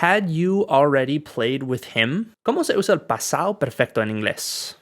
Had you already played with him? ¿Cómo se usa el pasado perfecto en inglés?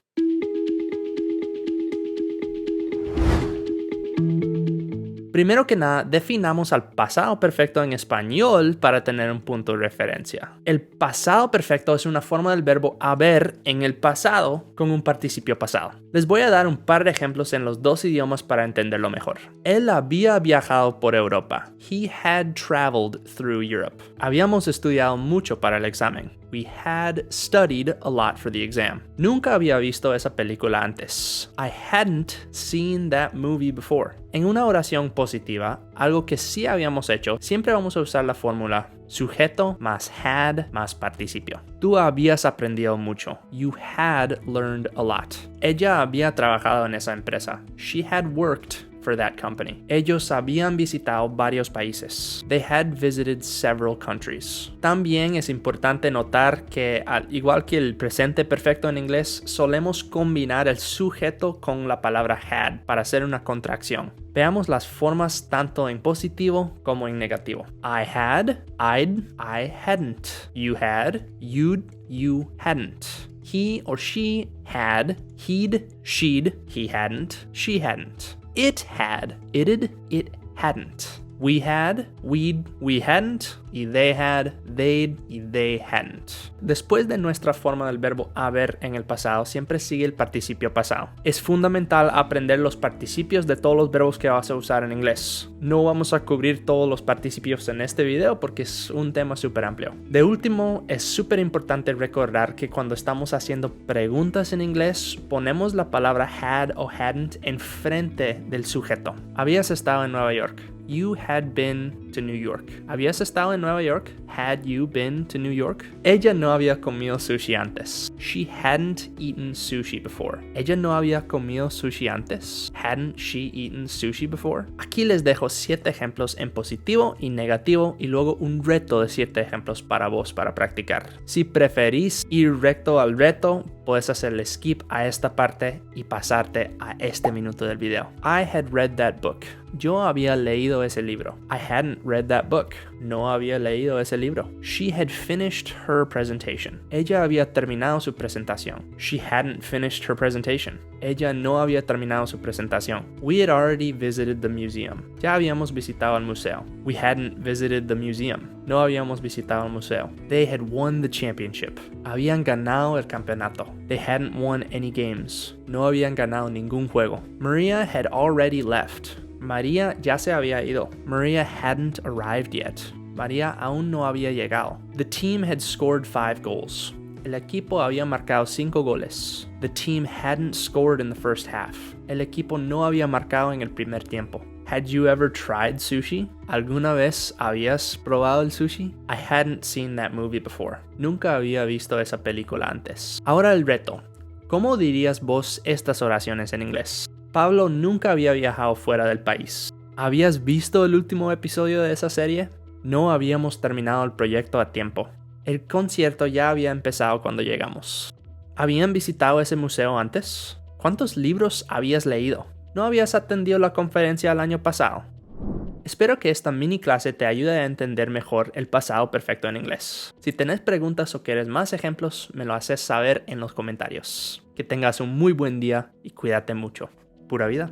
Primero que nada, definamos al pasado perfecto en español para tener un punto de referencia. El pasado perfecto es una forma del verbo haber en el pasado con un participio pasado. Les voy a dar un par de ejemplos en los dos idiomas para entenderlo mejor. Él había viajado por Europa. He had traveled through Europe. Habíamos estudiado mucho para el examen. We had studied a lot for the exam. Nunca había visto esa película antes. I hadn't seen that movie before. En una oración positiva, algo que sí habíamos hecho, siempre vamos a usar la fórmula sujeto más had más participio. Tú habías aprendido mucho. You had learned a lot. Ella había trabajado en esa empresa. She had worked for that company. Ellos habían visitado varios países. They had visited several countries. También es importante notar que, al igual que el presente perfecto en inglés, solemos combinar el sujeto con la palabra had para hacer una contracción. Veamos las formas tanto en positivo como en negativo. I had, I'd, I hadn't. You had, you'd, you hadn't. He or she had, he'd, she'd, he hadn't, she hadn't. It had, it'd, it hadn't. We had, we'd, we hadn't. Y they had, they'd, y they hadn't. Después de nuestra forma del verbo haber en el pasado, siempre sigue el participio pasado. Es fundamental aprender los participios de todos los verbos que vas a usar en inglés. No vamos a cubrir todos los participios en este video porque es un tema súper amplio. De último, es súper importante recordar que cuando estamos haciendo preguntas en inglés, ponemos la palabra had o hadn't enfrente del sujeto. Habías estado en Nueva York. You had been to New York. ¿Habías estado en Nueva York? Had you been to New York? Ella no había comido sushi antes. She hadn't eaten sushi before. Ella no había comido sushi antes. Hadn't she eaten sushi before? Aquí les dejo 7 ejemplos en positivo y negativo y luego un reto de 7 ejemplos para vos para practicar. Si preferís ir recto al reto, puedes hacerle skip a esta parte y pasarte a este minuto del video. I had read that book. Yo había leído ese libro. I hadn't read that book. No había leído ese libro. She had finished her presentation. Ella había terminado su presentación. She hadn't finished her presentation. Ella no había terminado su presentación. We had already visited the museum. Ya habíamos visitado el museo. We hadn't visited the museum. No habíamos visitado el museo. They had won the championship. Habían ganado el campeonato. They hadn't won any games. No habían ganado ningún juego. Maria had already left. María ya se había ido. Maria hadn't arrived yet. María aún no había llegado. The team had scored 5 goals. El equipo había marcado 5 goles. The team hadn't scored in the first half. El equipo no había marcado en el primer tiempo. Had you ever tried sushi? ¿Alguna vez habías probado el sushi? I hadn't seen that movie before. Nunca había visto esa película antes. Ahora el reto. ¿Cómo dirías vos estas oraciones en inglés? Pablo nunca había viajado fuera del país. ¿Habías visto el último episodio de esa serie? No habíamos terminado el proyecto a tiempo. El concierto ya había empezado cuando llegamos. ¿Habían visitado ese museo antes? ¿Cuántos libros habías leído? ¿No habías atendido la conferencia el año pasado? Espero que esta mini clase te ayude a entender mejor el pasado perfecto en inglés. Si tenés preguntas o quieres más ejemplos, me lo haces saber en los comentarios. Que tengas un muy buen día y cuídate mucho. Pura vida.